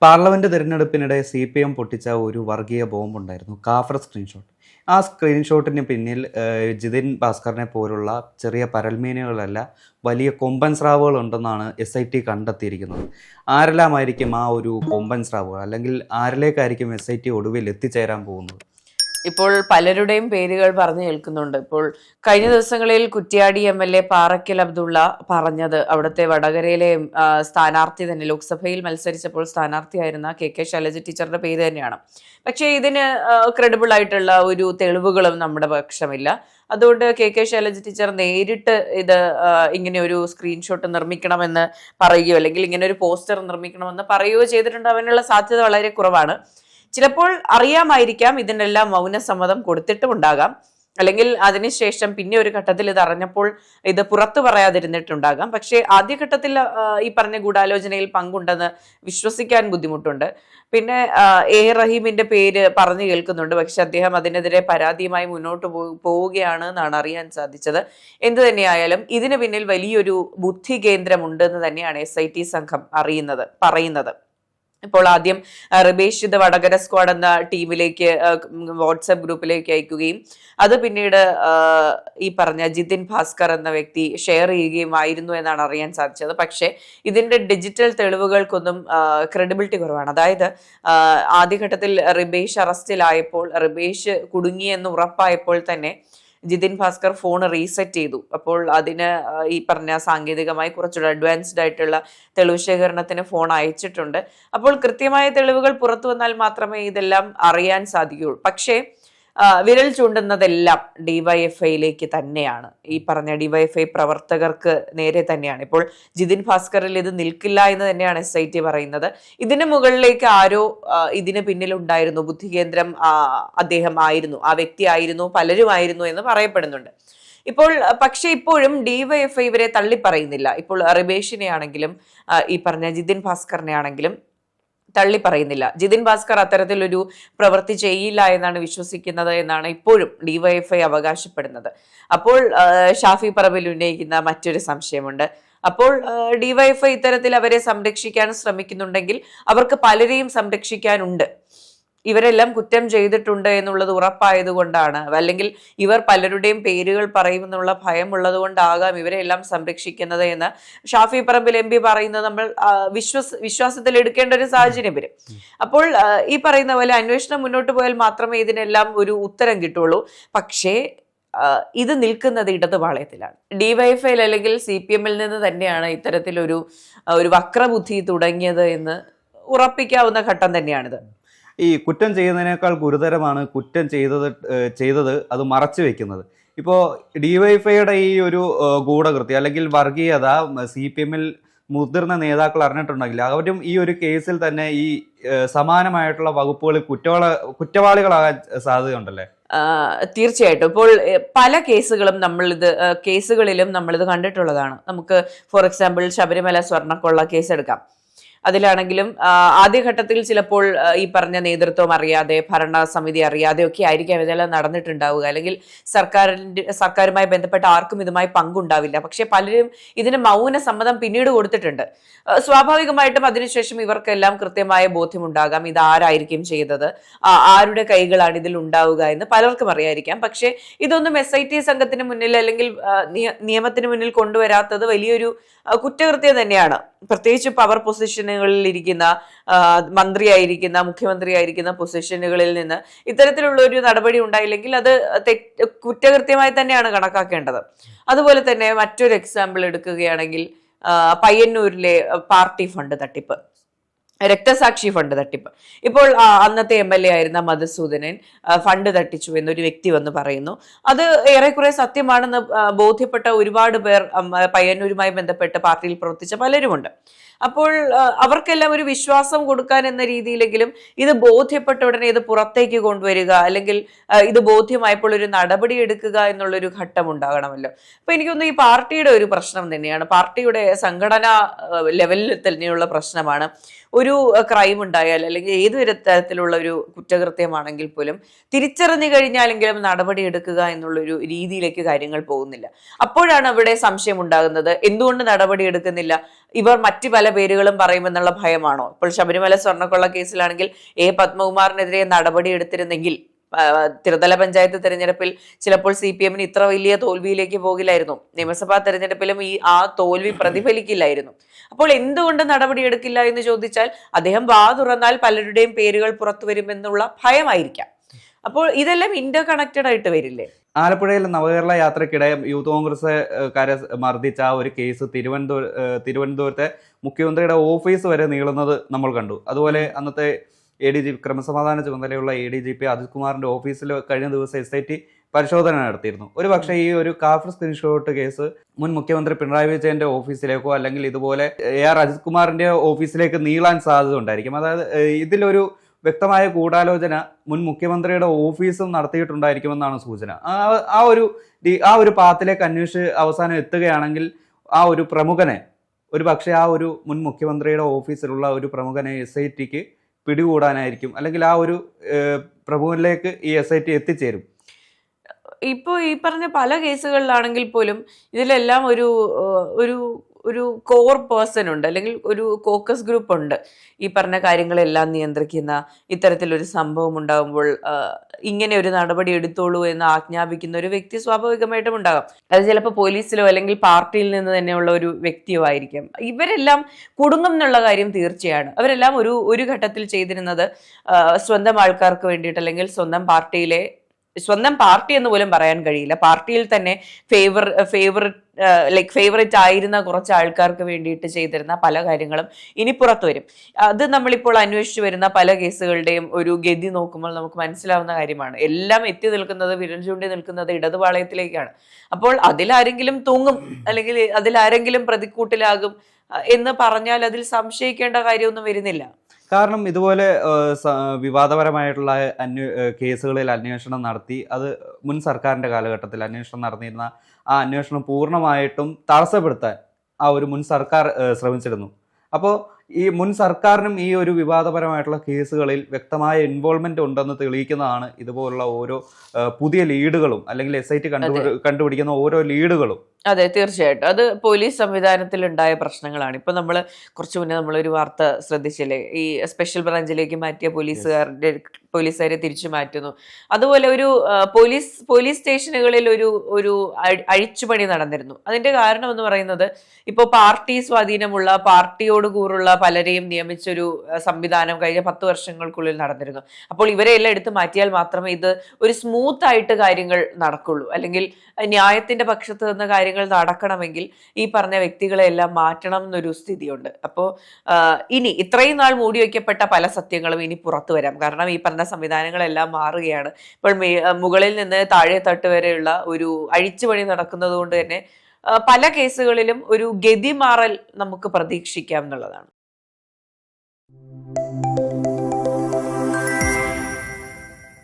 Parliament തെരഞ്ഞെടുപ്പിനിടെ CPM പൊട്ടിച്ച ഒരു വർഗീയ ബോംബുണ്ടായിരുന്നു. കാഫർ സ്ക്രീൻഷോട്ട്. ആ സ്ക്രീൻഷോട്ടിന് പിന്നിൽ ജിതിൻ ഭാസ്കറിനെ പോലുള്ള ചെറിയ പരൽമീനുകളല്ല, വലിയ കൊമ്പൻ സ്രാവുകൾ ഉണ്ടെന്നാണ് SIT കണ്ടെത്തിയിരിക്കുന്നത്. ആരെല്ലാമായിരിക്കും ആ ഒരു കൊമ്പൻ സ്രാവുകൾ, അല്ലെങ്കിൽ ആരിലേക്കായിരിക്കും SIT ഒടുവിൽ എത്തിച്ചേരാൻ പോകുന്നത്? ഇപ്പോൾ പലരുടെയും പേരുകൾ പറഞ്ഞു കേൾക്കുന്നുണ്ട്. ഇപ്പോൾ കഴിഞ്ഞ ദിവസങ്ങളിൽ കുറ്റ്യാടി MLA പാറയ്ക്കൽ അബ്ദുള്ള പറഞ്ഞത് അവിടുത്തെ വടകരയിലെ സ്ഥാനാർത്ഥി തന്നെ, ലോക്സഭയിൽ മത്സരിച്ചപ്പോൾ സ്ഥാനാർത്ഥിയായിരുന്ന KK ശൈലജ ടീച്ചറുടെ പേര് തന്നെയാണ്. പക്ഷേ ഇതിന് ക്രെഡിബിൾ ആയിട്ടുള്ള ഒരു തെളിവുകളും നമ്മുടെ പക്ഷമില്ല. അതുകൊണ്ട് KK ശൈലജ ടീച്ചർ നേരിട്ട് ഇത് ഇങ്ങനെ ഒരു സ്ക്രീൻഷോട്ട് നിർമ്മിക്കണമെന്ന് പറയുകയോ അല്ലെങ്കിൽ ഇങ്ങനെ ഒരു പോസ്റ്റർ നിർമ്മിക്കണമെന്ന് പറയുകയോ ചെയ്തിട്ടുണ്ടാവാനുള്ള സാധ്യത വളരെ കുറവാണ്. ചിലപ്പോൾ അറിയാമായിരിക്കാം, ഇതിനെല്ലാം മൗനസമ്മതം കൊടുത്തിട്ടുമുണ്ടാകാം, അല്ലെങ്കിൽ അതിനുശേഷം പിന്നെ ഒരു ഘട്ടത്തിൽ ഇത് അറിഞ്ഞപ്പോൾ ഇത് പുറത്തു പറയാതിരുന്നിട്ടുണ്ടാകാം. പക്ഷേ ആദ്യഘട്ടത്തിൽ ഈ പറഞ്ഞ ഗൂഢാലോചനയിൽ പങ്കുണ്ടെന്ന് വിശ്വസിക്കാൻ ബുദ്ധിമുട്ടുണ്ട്. പിന്നെ റഹീമിന്റെ പേര് പറഞ്ഞു കേൾക്കുന്നുണ്ട്. പക്ഷെ അദ്ദേഹം അതിനെതിരെ പരാതിയുമായി മുന്നോട്ട് പോവുകയാണ് എന്നാണ് അറിയാൻ സാധിച്ചത്. എന്തു തന്നെയായാലും ഇതിന് പിന്നിൽ വലിയൊരു ബുദ്ധി കേന്ദ്രമുണ്ടെന്ന് തന്നെയാണ് SIT സംഘം പറയുന്നത്. ഇപ്പോൾ ആദ്യം റിബേഷ് ഇത് വടകര സ്ക്വാഡ് എന്ന ടീമിലേക്ക് വാട്സാപ്പ് ഗ്രൂപ്പിലേക്ക് അയക്കുകയും അത് പിന്നീട് ഈ പറഞ്ഞ ജിതിൻ ഭാസ്കർ എന്ന വ്യക്തി ഷെയർ ചെയ്യുകയുമായിരുന്നു എന്നാണ് അറിയാൻ സാധിച്ചത്. പക്ഷേ ഇതിന്റെ ഡിജിറ്റൽ തെളിവുകൾക്കൊന്നും ക്രെഡിബിലിറ്റി കുറവാണ്. അതായത് ആദ്യഘട്ടത്തിൽ റിബേഷ് അറസ്റ്റിലായപ്പോൾ, റിബേഷ് കുടുങ്ങിയെന്ന് ഉറപ്പായപ്പോൾ തന്നെ ജിതിൻ ഭാസ്കർ ഫോൺ റീസെറ്റ് ചെയ്തു. അപ്പോൾ അതിന് ഈ പറഞ്ഞ സാങ്കേതികമായി കുറച്ചുകൂടെ അഡ്വാൻസ്ഡ് ആയിട്ടുള്ള തെളിവ് ശേഖരണത്തിന് ഫോൺ അയച്ചിട്ടുണ്ട്. അപ്പോൾ കൃത്യമായ തെളിവുകൾ പുറത്തു വന്നാൽ മാത്രമേ ഇതെല്ലാം അറിയാൻ സാധിക്കുകയുള്ളൂ. പക്ഷേ വിരൽ ചൂണ്ടുന്നതെല്ലാം DYFIയിലേക്ക് തന്നെയാണ്, ഈ പറഞ്ഞ DYFI പ്രവർത്തകർക്ക് നേരെ തന്നെയാണ്. ഇപ്പോൾ ജിതിൻ ഭാസ്കറിൽ ഇത് നിൽക്കില്ല എന്ന് തന്നെയാണ് SIT പറയുന്നത്. ഇതിന് മുകളിലേക്ക് ആരോ ഇതിന് പിന്നിലുണ്ടായിരുന്നു, ബുദ്ധികേന്ദ്രം അദ്ദേഹം ആയിരുന്നു, ആ വ്യക്തി ആയിരുന്നു, പലരുമായിരുന്നു എന്ന് പറയപ്പെടുന്നുണ്ട്. പക്ഷെ ഇപ്പോഴും DYFI ഇവരെ തള്ളിപ്പറയുന്നില്ല. ഇപ്പോൾ റിബേഷിനെ ആണെങ്കിലും ഈ പറഞ്ഞ ജിതിൻ ഭാസ്കറിനെ ആണെങ്കിലും തള്ളി പറയുന്നില്ല. ജിതിൻ ഭാസ്കർ അത്തരത്തിലൊരു പ്രവൃത്തി ചെയ്യില്ല എന്നാണ് വിശ്വസിക്കുന്നത് എന്നാണ് ഇപ്പോഴും DYFI അവകാശപ്പെടുന്നത്. അപ്പോൾ ഷാഫി പറമ്പിൽ ഉന്നയിക്കുന്ന മറ്റൊരു സംശയമുണ്ട്. അപ്പോൾ DYFI ഇത്തരത്തിൽ അവരെ സംരക്ഷിക്കാൻ ശ്രമിക്കുന്നുണ്ടെങ്കിൽ അവർക്ക് പലരെയും സംരക്ഷിക്കാനുണ്ട്. ഇവരെല്ലാം കുറ്റം ചെയ്തിട്ടുണ്ട് എന്നുള്ളത് ഉറപ്പായതുകൊണ്ടാണ്, അല്ലെങ്കിൽ ഇവർ പലരുടെയും പേരുകൾ പറയുമെന്നുള്ള ഭയമുള്ളത് കൊണ്ടാകാം ഇവരെല്ലാം സംരക്ഷിക്കുന്നത് എന്ന് ഷാഫി പറമ്പിൽ MP പറയുന്നത് നമ്മൾ വിശ്വാസത്തിൽ എടുക്കേണ്ട ഒരു സാഹചര്യം വരും. അപ്പോൾ ഈ പറയുന്ന പോലെ അന്വേഷണം മുന്നോട്ട് പോയാൽ മാത്രമേ ഇതിനെല്ലാം ഒരു ഉത്തരം കിട്ടുള്ളൂ. പക്ഷേ ഇത് നിൽക്കുന്നത് ഇടതുപാളയത്തിലാണ്. DYFI അല്ലെങ്കിൽ CPM നിന്ന് തന്നെയാണ് ഇത്തരത്തിലൊരു വക്രബുദ്ധി തുടങ്ങിയത് എന്ന് ഉറപ്പിക്കാവുന്ന ഘട്ടം തന്നെയാണിത്. ഈ കുറ്റം ചെയ്യുന്നതിനേക്കാൾ ഗുരുതരമാണ് കുറ്റം ചെയ്തത് അത് മറച്ചു വെക്കുന്നത്. ഇപ്പോൾ DYFIയുടെ ഈ ഒരു ഗൂഢകൃത്യം അല്ലെങ്കിൽ വർഗീയത CPM മുതിർന്ന നേതാക്കൾ അറിഞ്ഞിട്ടുണ്ടെങ്കിൽ അവരും ഈ ഒരു കേസിൽ തന്നെ ഈ സമാനമായിട്ടുള്ള വകുപ്പുകളിൽ കുറ്റവാളികളാകാൻ സാധ്യതയുണ്ടല്ലേ? തീർച്ചയായിട്ടും. ഇപ്പോൾ പല കേസുകളിലും നമ്മളിത് കണ്ടിട്ടുള്ളതാണ്. നമുക്ക് ഫോർ എക്സാമ്പിൾ ശബരിമല സ്വർണ്ണക്കൊള്ള കേസ് എടുക്കാം. അതിലാണെങ്കിലും ആദ്യഘട്ടത്തിൽ ചിലപ്പോൾ ഈ പറഞ്ഞ നേതൃത്വം അറിയാതെ, ഭരണസമിതി അറിയാതെ ഒക്കെ ആയിരിക്കാം ഇതെല്ലാം നടന്നിട്ടുണ്ടാവുക, അല്ലെങ്കിൽ സർക്കാരുമായി ബന്ധപ്പെട്ട ആർക്കും ഇതുമായി പങ്കുണ്ടാവില്ല. പക്ഷെ പലരും ഇതിന് മൗന സമ്മതം പിന്നീട് കൊടുത്തിട്ടുണ്ട്. സ്വാഭാവികമായിട്ടും അതിനുശേഷം ഇവർക്കെല്ലാം കൃത്യമായ ബോധ്യമുണ്ടാകാം ഇത് ആരായിരിക്കും ചെയ്തത്, ആരുടെ കൈകളാണ് ഇതിൽ ഉണ്ടാവുക എന്ന് പലർക്കും അറിയാതിരിക്കാം. പക്ഷെ ഇതൊന്നും SIT സംഘത്തിന് മുന്നിൽ അല്ലെങ്കിൽ നിയമത്തിന് മുന്നിൽ കൊണ്ടുവരാത്തത് വലിയൊരു കുറ്റകൃത്യം തന്നെയാണ്. പ്രത്യേകിച്ച് പവർ പൊസിഷനുകളിൽ ഇരിക്കുന്ന, മന്ത്രിയായിരിക്കുന്ന, മുഖ്യമന്ത്രിയായിരിക്കുന്ന പൊസിഷനുകളിൽ നിന്ന് ഇത്തരത്തിലുള്ള ഒരു നടപടി ഉണ്ടായില്ലെങ്കിൽ അത് കുറ്റകൃത്യമായി തന്നെയാണ് കണക്കാക്കേണ്ടത്. അതുപോലെ തന്നെ മറ്റൊരു എക്സാമ്പിൾ എടുക്കുകയാണെങ്കിൽ പയ്യന്നൂരിലെ പാർട്ടി ഫണ്ട് തട്ടിപ്പ്, രക്തസാക്ഷി ഫണ്ട് തട്ടിപ്പ്. ഇപ്പോൾ അന്നത്തെ MLA ആയിരുന്ന മധുസൂദനൻ ഫണ്ട് തട്ടിച്ചു എന്നൊരു വ്യക്തി വന്ന് പറയുന്നു. അത് ഏറെക്കുറെ സത്യമാണെന്ന് ബോധ്യപ്പെട്ട ഒരുപാട് പേർ പയ്യന്നൂരുമായി ബന്ധപ്പെട്ട് പാർട്ടിയിൽ പ്രവർത്തിച്ച പലരുമുണ്ട്. അപ്പോൾ അവർക്കെല്ലാം ഒരു വിശ്വാസം കൊടുക്കാൻ എന്ന രീതിയിലെങ്കിലും ഇത് ബോധ്യപ്പെട്ട ഉടനെ ഇത് പുറത്തേക്ക് കൊണ്ടുവരിക, അല്ലെങ്കിൽ ഇത് ബോധ്യമായപ്പോൾ ഒരു നടപടി എടുക്കുക എന്നുള്ളൊരു ഘട്ടം ഉണ്ടാകണമല്ലോ. അപ്പൊ എനിക്കൊന്ന് ഈ പാർട്ടിയുടെ ഒരു പ്രശ്നം തന്നെയാണ്, പാർട്ടിയുടെ സംഘടനാ ലെവലിൽ തന്നെയുള്ള പ്രശ്നമാണ്. ഒരു ക്രൈം ഉണ്ടായാൽ അല്ലെങ്കിൽ ഏതൊരു തരത്തിലുള്ള ഒരു കുറ്റകൃത്യമാണെങ്കിൽ പോലും തിരിച്ചറിഞ്ഞു കഴിഞ്ഞാലെങ്കിലും നടപടി എടുക്കുക എന്നുള്ളൊരു രീതിയിലേക്ക് കാര്യങ്ങൾ പോകുന്നില്ല. അപ്പോഴാണ് അവിടെ സംശയം ഉണ്ടാകുന്നത്, എന്തുകൊണ്ട് നടപടി എടുക്കുന്നില്ല, ഇവർ മറ്റു പല പേരുകളും പറയുമെന്നുള്ള ഭയമാണോ? ഇപ്പോൾ ശബരിമല സ്വർണ്ണക്കൊള്ള കേസിലാണെങ്കിൽ പത്മകുമാറിനെതിരെ നടപടി എടുത്തിരുന്നെങ്കിൽ ത്രിതല പഞ്ചായത്ത് തെരഞ്ഞെടുപ്പിൽ ചിലപ്പോൾ CPM ഇത്ര വലിയ തോൽവിയിലേക്ക് പോകില്ലായിരുന്നു. നിയമസഭാ തെരഞ്ഞെടുപ്പിലും ആ തോൽവി പ്രതിഫലിക്കില്ലായിരുന്നു. അപ്പോൾ എന്തുകൊണ്ട് നടപടിയെടുക്കില്ല എന്ന് ചോദിച്ചാൽ അദ്ദേഹം വാ തുറന്നാൽ പലരുടെയും പേരുകൾ പുറത്തു വരുമെന്നുള്ള ഭയമായിരിക്കാം. അപ്പോൾ ഇതെല്ലാം ഇന്റർ കണക്റ്റഡ് ആയിട്ട് വരില്ലേ? ആലപ്പുഴയിൽ നവകേരള യാത്രക്കിടെ യൂത്ത് കോൺഗ്രസ്സുകാരെ മർദ്ദിച്ച ആ ഒരു കേസ് തിരുവനന്തപുരത്തെ മുഖ്യമന്ത്രിയുടെ ഓഫീസ് വരെ നീളുന്നത് നമ്മൾ കണ്ടു. അതുപോലെ അന്നത്തെ ADG ക്രമസമാധാന ചുമതലയുള്ള ADGP അജിത് കുമാറിന്റെ ഓഫീസിൽ കഴിഞ്ഞ ദിവസം SIT പരിശോധന നടത്തിയിരുന്നു. ഒരു പക്ഷേ ഈ ഒരു കാഫർ സ്ക്രീൻഷോട്ട് കേസ് മുൻ മുഖ്യമന്ത്രി പിണറായി വിജയന്റെ ഓഫീസിലേക്കോ അല്ലെങ്കിൽ ഇതുപോലെ AR അജിത് കുമാറിന്റെ ഓഫീസിലേക്ക് നീളാൻ സാധ്യത ഉണ്ടായിരിക്കും. അതായത് ഇതിലൊരു വ്യക്തമായ ഗൂഢാലോചന മുൻ മുഖ്യമന്ത്രിയുടെ ഓഫീസും നടത്തിയിട്ടുണ്ടായിരിക്കുമെന്നാണ് സൂചന. ആ ഒരു പാത്തിലേക്ക് അന്വേഷിച്ച് അവസാനം എത്തുകയാണെങ്കിൽ ആ ഒരു പ്രമുഖനെ, ഒരു പക്ഷേ ആ ഒരു മുൻ മുഖ്യമന്ത്രിയുടെ ഓഫീസിലുള്ള ഒരു പ്രമുഖനെ SITക്ക് പിടികൂടാനായിരിക്കും, അല്ലെങ്കിൽ ആ ഒരു പ്രമുഖനിലേക്ക് ഈ SIT എത്തിച്ചേരും. ഇപ്പോൾ ഈ പറഞ്ഞ പല കേസുകളിലാണെങ്കിൽ പോലും ഇതിലെല്ലാം ഒരു ഒരു ഒരു കോർ പേഴ്സൺ ഉണ്ട്, അല്ലെങ്കിൽ ഒരു കോക്കസ് ഗ്രൂപ്പ് ഉണ്ട് ഈ പറഞ്ഞ കാര്യങ്ങളെല്ലാം നിയന്ത്രിക്കുന്ന. ഇത്തരത്തിലൊരു സംഭവം ഉണ്ടാകുമ്പോൾ ഇങ്ങനെ ഒരു നടപടി എടുത്തോളൂ എന്ന് ആജ്ഞാപിക്കുന്ന ഒരു വ്യക്തി സ്വാഭാവികമായിട്ടും ഉണ്ടാകാം. അത് ചിലപ്പോൾ പോലീസിലോ അല്ലെങ്കിൽ പാർട്ടിയിൽ നിന്ന് തന്നെയുള്ള ഒരു വ്യക്തിയോ ആയിരിക്കാം. ഇവരെല്ലാം കുടുങ്ങും എന്നുള്ള കാര്യം തീർച്ചയാണ്. അവരെല്ലാം ഒരു ഘട്ടത്തിൽ ചെയ്തിരുന്നത് സ്വന്തം ആൾക്കാർക്ക് വേണ്ടിയിട്ട്, അല്ലെങ്കിൽ സ്വന്തം പാർട്ടി എന്ന് പോലും പറയാൻ കഴിയില്ല, പാർട്ടിയിൽ തന്നെ ഫേവറേറ്റ് ആയിരുന്ന കുറച്ച് ആൾക്കാർക്ക് വേണ്ടിയിട്ട് ചെയ്തിരുന്ന പല കാര്യങ്ങളും ഇനി പുറത്തു വരും. അത് നമ്മളിപ്പോൾ അന്വേഷിച്ചു വരുന്ന പല കേസുകളുടെയും ഒരു ഗതി നോക്കുമ്പോൾ നമുക്ക് മനസ്സിലാവുന്ന കാര്യമാണ്. എല്ലാം എത്തി നിൽക്കുന്നത്, വിരൽ ചൂണ്ടി നിൽക്കുന്നത് ഇടതുപാളയത്തിലേക്കാണ്. അപ്പോൾ അതിലാരെങ്കിലും തൂങ്ങും, അല്ലെങ്കിൽ അതിലാരെങ്കിലും പ്രതിക്കൂട്ടിലാകും എന്ന് പറഞ്ഞാൽ അതിൽ സംശയിക്കേണ്ട കാര്യമൊന്നും വരുന്നില്ല. കാരണം ഇതുപോലെ വിവാദപരമായിട്ടുള്ള കേസുകളിൽ അന്വേഷണം നടത്തി, അത് മുൻ സർക്കാരിൻ്റെ കാലഘട്ടത്തിൽ അന്വേഷണം നടന്നിരുന്ന ആ അന്വേഷണം പൂർണ്ണമായിട്ടും തടസ്സപ്പെടുത്താൻ ആ ഒരു മുൻ സർക്കാർ ശ്രമിച്ചിരുന്നു. അപ്പോൾ ഈ മുൻ സർക്കാരിനും ഈ ഒരു വിവാദപരമായിട്ടുള്ള കേസുകളിൽ വ്യക്തമായ ഇൻവോൾവ്മെന്റ് ഉണ്ടെന്ന് തെളിയിക്കുന്നതാണ് ഇതുപോലുള്ള ഓരോ പുതിയ ലീഡുകളും, അല്ലെങ്കിൽ SIT കണ്ടുപിടിക്കുന്ന ഓരോ ലീഡുകളും. അതെ, തീർച്ചയായിട്ടും അത് പോലീസ് സംവിധാനത്തിൽ ഉണ്ടായ പ്രശ്നങ്ങളാണ്. ഇപ്പൊ കുറച്ചു മുന്നേ നമ്മളൊരു വാർത്ത ശ്രദ്ധിച്ചില്ലേ, ഈ സ്പെഷ്യൽ ബ്രാഞ്ചിലേക്ക് മാറ്റിയ പോലീസുകാരെ തിരിച്ചു മാറ്റുന്നു. അതുപോലെ ഒരു പോലീസ് സ്റ്റേഷനുകളിൽ ഒരു അഴിച്ചുപണി നടന്നിരുന്നു. അതിന്റെ കാരണം എന്ന് പറയുന്നത്, ഇപ്പോൾ പാർട്ടി സ്വാധീനമുള്ള, പാർട്ടിയോട് കൂറുള്ള പലരെയും നിയമിച്ചൊരു സംവിധാനം കഴിഞ്ഞ 10 വർഷങ്ങൾക്കുള്ളിൽ നടന്നിരുന്നു. അപ്പോൾ ഇവരെല്ലാം എടുത്ത് മാറ്റിയാൽ മാത്രമേ ഇത് ഒരു സ്മൂത്ത് ആയിട്ട് കാര്യങ്ങൾ നടക്കുള്ളൂ, അല്ലെങ്കിൽ ന്യായത്തിന്റെ പക്ഷത്ത് നിന്ന് കാര്യങ്ങൾ നടക്കണമെങ്കിൽ ഈ പറഞ്ഞ വ്യക്തികളെ എല്ലാം മാറ്റണം എന്നൊരു സ്ഥിതിയുണ്ട്. അപ്പോൾ ഇനി ഇത്രയും നാൾ മൂടി വയ്ക്കപ്പെട്ട പല സത്യങ്ങളും ഇനി പുറത്തു വരാം. കാരണം ഈ പറഞ്ഞ സംവിധാനങ്ങളെല്ലാം മാറുകയാണ്. ഇപ്പോൾ മുകളിൽ നിന്ന് താഴെ തട്ട് വരെയുള്ള ഒരു അഴിച്ചുപണി നടക്കുന്നത് കൊണ്ട് തന്നെ പല കേസുകളിലും ഒരു ഗതി മാറൽ നമുക്ക് പ്രതീക്ഷിക്കാം എന്നുള്ളതാണ്.